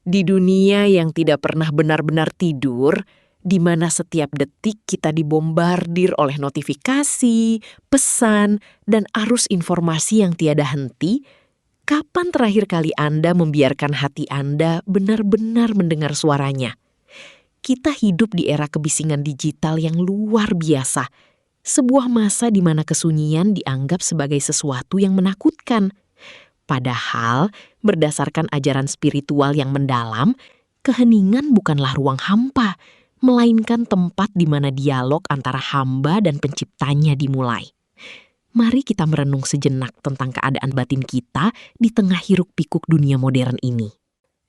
Di dunia yang tidak pernah benar-benar tidur, di mana setiap detik kita dibombardir oleh notifikasi, pesan, dan arus informasi yang tiada henti, kapan terakhir kali Anda membiarkan hati Anda benar-benar mendengar suaranya? Kita hidup di era kebisingan digital yang luar biasa. Sebuah masa di mana kesunyian dianggap sebagai sesuatu yang menakutkan. Padahal, berdasarkan ajaran spiritual yang mendalam, keheningan bukanlah ruang hampa, melainkan tempat di mana dialog antara hamba dan penciptanya dimulai. Mari kita merenung sejenak tentang keadaan batin kita di tengah hiruk-pikuk dunia modern ini.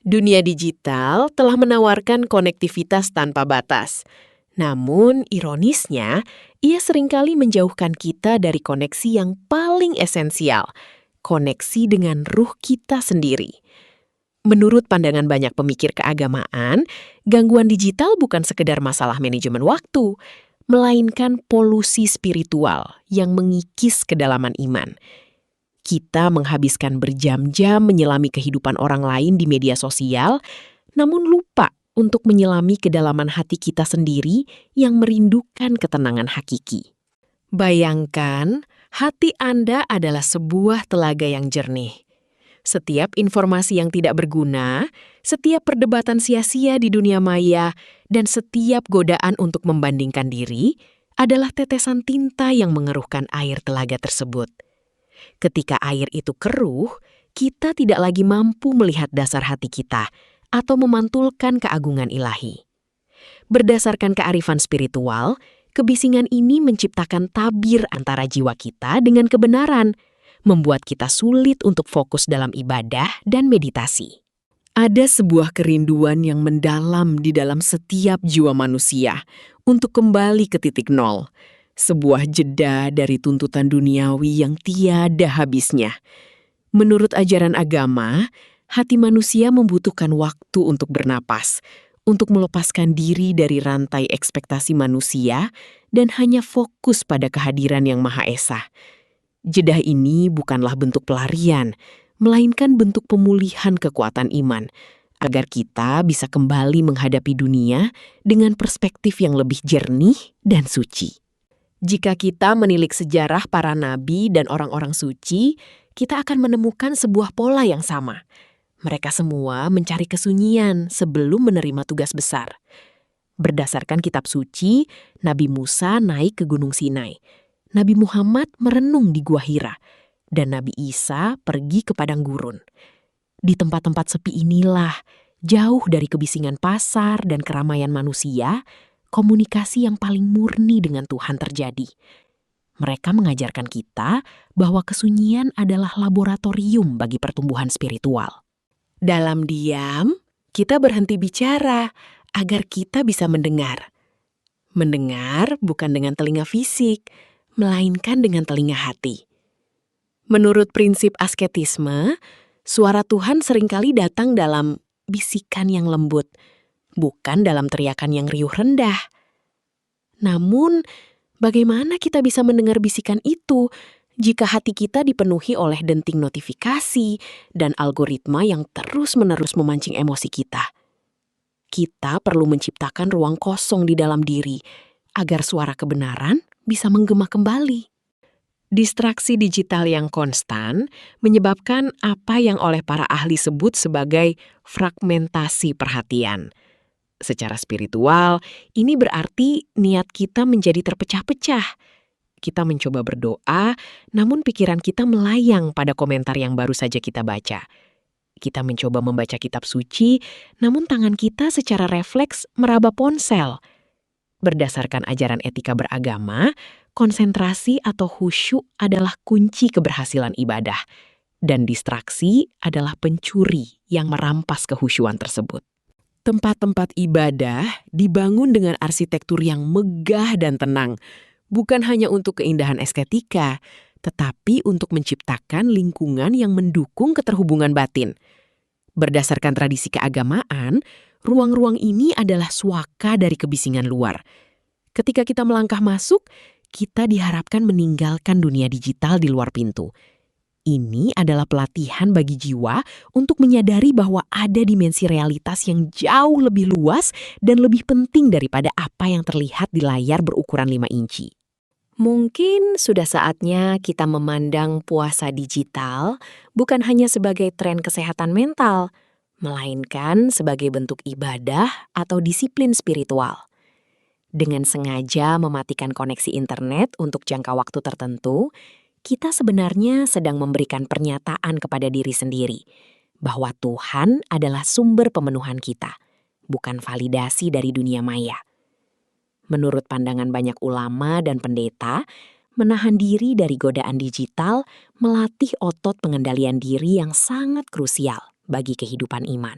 Dunia digital telah menawarkan konektivitas tanpa batas. Namun, ironisnya, ia seringkali menjauhkan kita dari koneksi yang paling esensial, koneksi dengan ruh kita sendiri. Menurut pandangan banyak pemikir keagamaan, gangguan digital bukan sekedar masalah manajemen waktu, melainkan polusi spiritual yang mengikis kedalaman iman. Kita menghabiskan berjam-jam menyelami kehidupan orang lain di media sosial, namun lupa untuk menyelami kedalaman hati kita sendiri yang merindukan ketenangan hakiki. Bayangkan, hati Anda adalah sebuah telaga yang jernih. Setiap informasi yang tidak berguna, setiap perdebatan sia-sia di dunia maya, dan setiap godaan untuk membandingkan diri adalah tetesan tinta yang mengeruhkan air telaga tersebut. Ketika air itu keruh, kita tidak lagi mampu melihat dasar hati kita atau memantulkan keagungan ilahi. Berdasarkan kearifan spiritual, kebisingan ini menciptakan tabir antara jiwa kita dengan kebenaran, membuat kita sulit untuk fokus dalam ibadah dan meditasi. Ada sebuah kerinduan yang mendalam di dalam setiap jiwa manusia untuk kembali ke titik nol, sebuah jeda dari tuntutan duniawi yang tiada habisnya. Menurut ajaran agama, hati manusia membutuhkan waktu untuk bernapas, untuk melepaskan diri dari rantai ekspektasi manusia dan hanya fokus pada kehadiran Yang Maha Esa. Jeda ini bukanlah bentuk pelarian, melainkan bentuk pemulihan kekuatan iman, agar kita bisa kembali menghadapi dunia dengan perspektif yang lebih jernih dan suci. Jika kita menilik sejarah para nabi dan orang-orang suci, kita akan menemukan sebuah pola yang sama. Mereka semua mencari kesunyian sebelum menerima tugas besar. Berdasarkan kitab suci, Nabi Musa naik ke Gunung Sinai. Nabi Muhammad merenung di Gua Hira, dan Nabi Isa pergi ke padang gurun. Di tempat-tempat sepi inilah, jauh dari kebisingan pasar dan keramaian manusia, komunikasi yang paling murni dengan Tuhan terjadi. Mereka mengajarkan kita bahwa kesunyian adalah laboratorium bagi pertumbuhan spiritual. Dalam diam, kita berhenti bicara agar kita bisa mendengar. Mendengar bukan dengan telinga fisik, melainkan dengan telinga hati. Menurut prinsip asketisme, suara Tuhan seringkali datang dalam bisikan yang lembut, bukan dalam teriakan yang riuh rendah. Namun, bagaimana kita bisa mendengar bisikan itu jika hati kita dipenuhi oleh denting notifikasi dan algoritma yang terus-menerus memancing emosi kita? Kita perlu menciptakan ruang kosong di dalam diri agar suara kebenaran bisa menggema kembali. Distraksi digital yang konstan menyebabkan apa yang oleh para ahli sebut sebagai fragmentasi perhatian. Secara spiritual, ini berarti niat kita menjadi terpecah-pecah. Kita mencoba berdoa, namun pikiran kita melayang pada komentar yang baru saja kita baca. Kita mencoba membaca kitab suci, namun tangan kita secara refleks meraba ponsel. Berdasarkan ajaran etika beragama, konsentrasi atau khusyuk adalah kunci keberhasilan ibadah, dan distraksi adalah pencuri yang merampas kehusyuan tersebut. Tempat-tempat ibadah dibangun dengan arsitektur yang megah dan tenang, bukan hanya untuk keindahan estetika, tetapi untuk menciptakan lingkungan yang mendukung keterhubungan batin. Berdasarkan tradisi keagamaan, ruang-ruang ini adalah suaka dari kebisingan luar. Ketika kita melangkah masuk, kita diharapkan meninggalkan dunia digital di luar pintu. Ini adalah pelatihan bagi jiwa untuk menyadari bahwa ada dimensi realitas yang jauh lebih luas dan lebih penting daripada apa yang terlihat di layar berukuran 5 inci. Mungkin sudah saatnya kita memandang puasa digital bukan hanya sebagai tren kesehatan mental, melainkan sebagai bentuk ibadah atau disiplin spiritual. Dengan sengaja mematikan koneksi internet untuk jangka waktu tertentu, kita sebenarnya sedang memberikan pernyataan kepada diri sendiri bahwa Tuhan adalah sumber pemenuhan kita, bukan validasi dari dunia maya. Menurut pandangan banyak ulama dan pendeta, menahan diri dari godaan digital melatih otot pengendalian diri yang sangat krusial bagi kehidupan iman.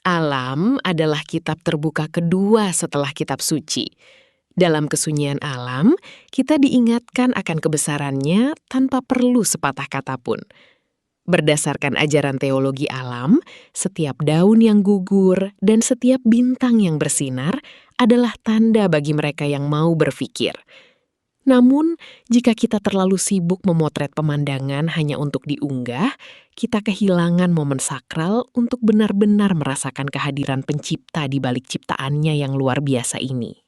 Alam adalah kitab terbuka kedua setelah kitab suci. Dalam kesunyian alam, kita diingatkan akan kebesarannya tanpa perlu sepatah kata pun. Berdasarkan ajaran teologi alam, setiap daun yang gugur dan setiap bintang yang bersinar adalah tanda bagi mereka yang mau berpikir. Namun, jika kita terlalu sibuk memotret pemandangan hanya untuk diunggah, kita kehilangan momen sakral untuk benar-benar merasakan kehadiran pencipta di balik ciptaannya yang luar biasa ini.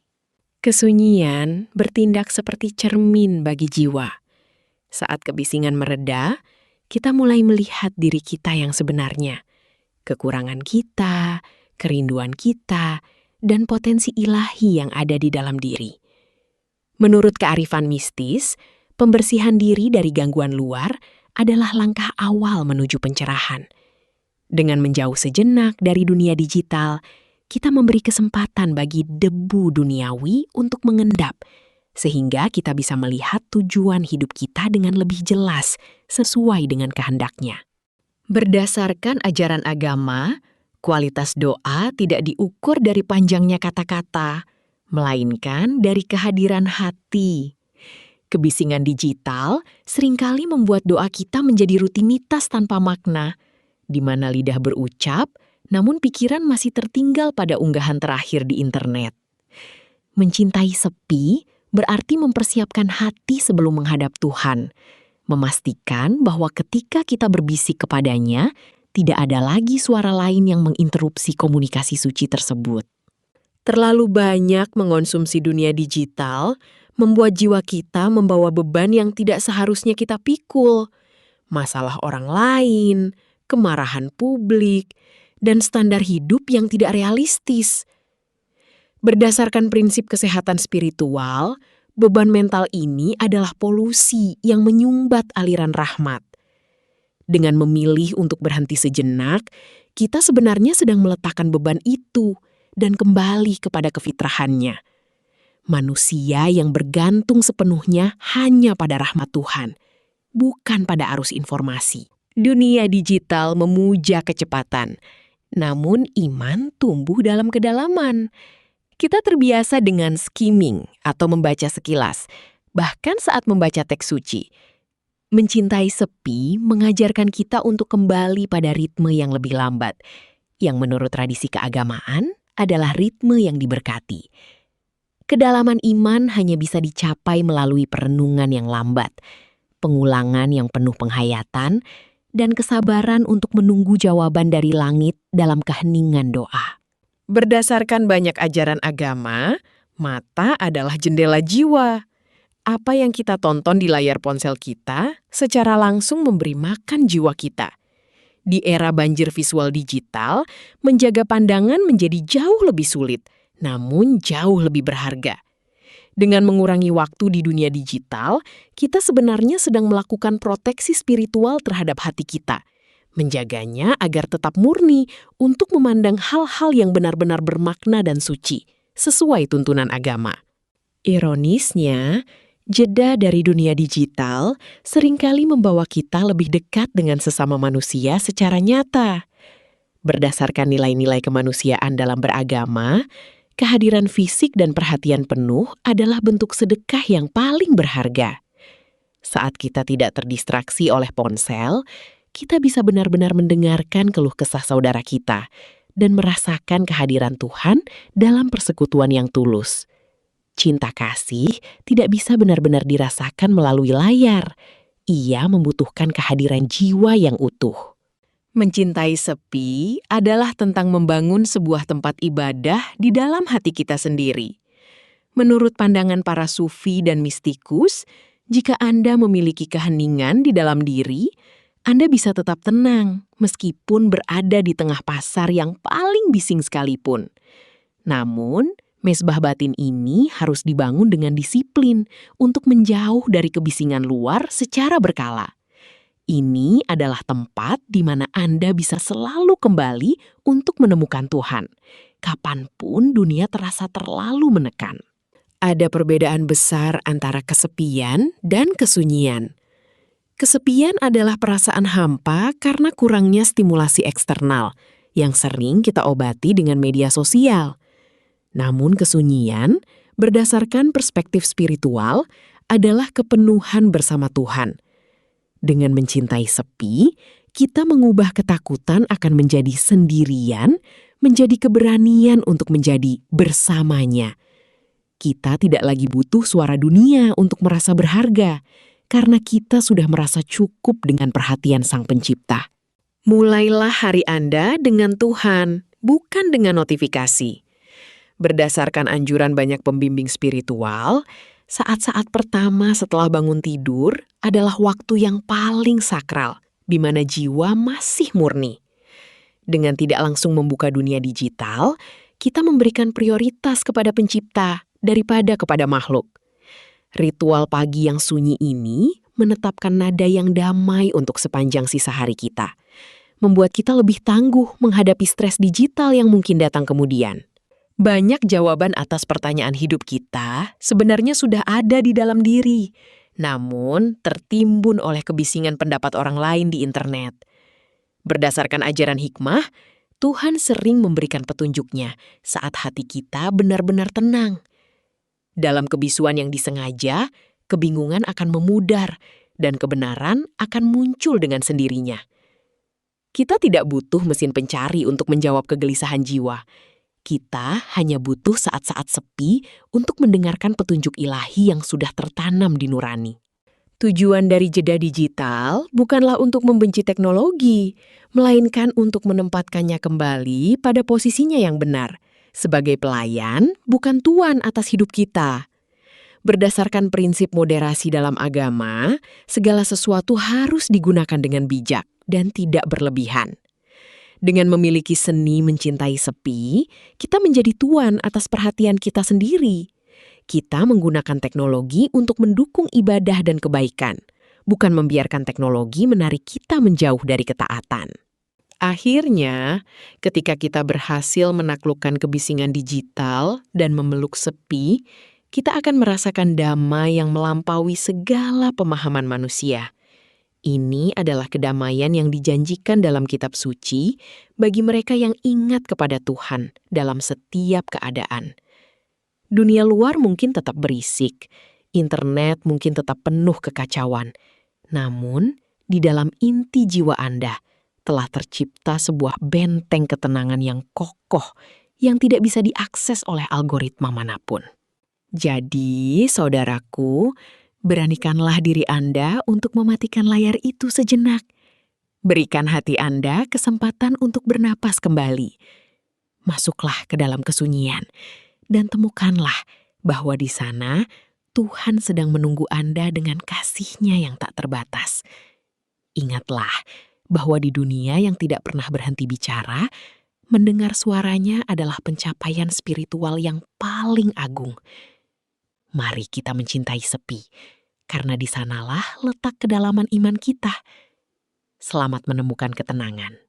Kesunyian bertindak seperti cermin bagi jiwa. Saat kebisingan mereda, kita mulai melihat diri kita yang sebenarnya, kekurangan kita, kerinduan kita, dan potensi ilahi yang ada di dalam diri. Menurut kearifan mistis, pembersihan diri dari gangguan luar adalah langkah awal menuju pencerahan. Dengan menjauh sejenak dari dunia digital, kita memberi kesempatan bagi debu duniawi untuk mengendap, sehingga kita bisa melihat tujuan hidup kita dengan lebih jelas sesuai dengan kehendaknya. Berdasarkan ajaran agama, kualitas doa tidak diukur dari panjangnya kata-kata, melainkan dari kehadiran hati. Kebisingan digital seringkali membuat doa kita menjadi rutinitas tanpa makna, di mana lidah berucap, namun pikiran masih tertinggal pada unggahan terakhir di internet. Mencintai sepi berarti mempersiapkan hati sebelum menghadap Tuhan, memastikan bahwa ketika kita berbisik kepadanya, tidak ada lagi suara lain yang menginterupsi komunikasi suci tersebut. Terlalu banyak mengonsumsi dunia digital membuat jiwa kita membawa beban yang tidak seharusnya kita pikul. Masalah orang lain, kemarahan publik, dan standar hidup yang tidak realistis. Berdasarkan prinsip kesehatan spiritual, beban mental ini adalah polusi yang menyumbat aliran rahmat. Dengan memilih untuk berhenti sejenak, kita sebenarnya sedang meletakkan beban itu dan kembali kepada kefitrahannya. Manusia yang bergantung sepenuhnya hanya pada rahmat Tuhan, bukan pada arus informasi. Dunia digital memuja kecepatan, namun iman tumbuh dalam kedalaman. Kita terbiasa dengan skimming atau membaca sekilas, bahkan saat membaca teks suci. Mencintai sepi mengajarkan kita untuk kembali pada ritme yang lebih lambat, yang menurut tradisi keagamaan adalah ritme yang diberkati. Kedalaman iman hanya bisa dicapai melalui perenungan yang lambat, pengulangan yang penuh penghayatan, dan kesabaran untuk menunggu jawaban dari langit dalam keheningan doa. Berdasarkan banyak ajaran agama, mata adalah jendela jiwa. Apa yang kita tonton di layar ponsel kita secara langsung memberi makan jiwa kita. Di era banjir visual digital, menjaga pandangan menjadi jauh lebih sulit, namun jauh lebih berharga. Dengan mengurangi waktu di dunia digital, kita sebenarnya sedang melakukan proteksi spiritual terhadap hati kita, menjaganya agar tetap murni untuk memandang hal-hal yang benar-benar bermakna dan suci, sesuai tuntunan agama. Ironisnya, jeda dari dunia digital seringkali membawa kita lebih dekat dengan sesama manusia secara nyata. Berdasarkan nilai-nilai kemanusiaan dalam beragama, kehadiran fisik dan perhatian penuh adalah bentuk sedekah yang paling berharga. Saat kita tidak terdistraksi oleh ponsel, kita bisa benar-benar mendengarkan keluh kesah saudara kita dan merasakan kehadiran Tuhan dalam persekutuan yang tulus. Cinta kasih tidak bisa benar-benar dirasakan melalui layar. Ia membutuhkan kehadiran jiwa yang utuh. Mencintai sepi adalah tentang membangun sebuah tempat ibadah di dalam hati kita sendiri. Menurut pandangan para sufi dan mistikus, jika Anda memiliki keheningan di dalam diri, Anda bisa tetap tenang meskipun berada di tengah pasar yang paling bising sekalipun. Namun, mesbah batin ini harus dibangun dengan disiplin untuk menjauh dari kebisingan luar secara berkala. Ini adalah tempat di mana Anda bisa selalu kembali untuk menemukan Tuhan, kapanpun dunia terasa terlalu menekan. Ada perbedaan besar antara kesepian dan kesunyian. Kesepian adalah perasaan hampa karena kurangnya stimulasi eksternal yang sering kita obati dengan media sosial. Namun kesunyian, berdasarkan perspektif spiritual, adalah kepenuhan bersama Tuhan. Dengan mencintai sepi, kita mengubah ketakutan akan menjadi sendirian, menjadi keberanian untuk menjadi bersamanya. Kita tidak lagi butuh suara dunia untuk merasa berharga, karena kita sudah merasa cukup dengan perhatian Sang Pencipta. Mulailah hari Anda dengan Tuhan, bukan dengan notifikasi. Berdasarkan anjuran banyak pembimbing spiritual, saat-saat pertama setelah bangun tidur adalah waktu yang paling sakral, di mana jiwa masih murni. Dengan tidak langsung membuka dunia digital, kita memberikan prioritas kepada Pencipta daripada kepada makhluk. Ritual pagi yang sunyi ini menetapkan nada yang damai untuk sepanjang sisa hari kita, membuat kita lebih tangguh menghadapi stres digital yang mungkin datang kemudian. Banyak jawaban atas pertanyaan hidup kita sebenarnya sudah ada di dalam diri, namun tertimbun oleh kebisingan pendapat orang lain di internet. Berdasarkan ajaran hikmah, Tuhan sering memberikan petunjuknya saat hati kita benar-benar tenang. Dalam kebisuan yang disengaja, kebingungan akan memudar dan kebenaran akan muncul dengan sendirinya. Kita tidak butuh mesin pencari untuk menjawab kegelisahan jiwa. Kita hanya butuh saat-saat sepi untuk mendengarkan petunjuk ilahi yang sudah tertanam di nurani. Tujuan dari jeda digital bukanlah untuk membenci teknologi, melainkan untuk menempatkannya kembali pada posisinya yang benar, sebagai pelayan, bukan tuan atas hidup kita. Berdasarkan prinsip moderasi dalam agama, segala sesuatu harus digunakan dengan bijak dan tidak berlebihan. Dengan memiliki seni mencintai sepi, kita menjadi tuan atas perhatian kita sendiri. Kita menggunakan teknologi untuk mendukung ibadah dan kebaikan, bukan membiarkan teknologi menarik kita menjauh dari ketaatan. Akhirnya, ketika kita berhasil menaklukkan kebisingan digital dan memeluk sepi, kita akan merasakan damai yang melampaui segala pemahaman manusia. Ini adalah kedamaian yang dijanjikan dalam kitab suci bagi mereka yang ingat kepada Tuhan dalam setiap keadaan. Dunia luar mungkin tetap berisik, internet mungkin tetap penuh kekacauan. Namun, di dalam inti jiwa Anda telah tercipta sebuah benteng ketenangan yang kokoh yang tidak bisa diakses oleh algoritma manapun. Jadi, saudaraku, beranikanlah diri Anda untuk mematikan layar itu sejenak. Berikan hati Anda kesempatan untuk bernapas kembali. Masuklah ke dalam kesunyian dan temukanlah bahwa di sana Tuhan sedang menunggu Anda dengan kasih-Nya yang tak terbatas. Ingatlah bahwa di dunia yang tidak pernah berhenti bicara, mendengar suaranya adalah pencapaian spiritual yang paling agung. Mari kita mencintai sepi, karena di sanalah letak kedalaman iman kita. Selamat menemukan ketenangan.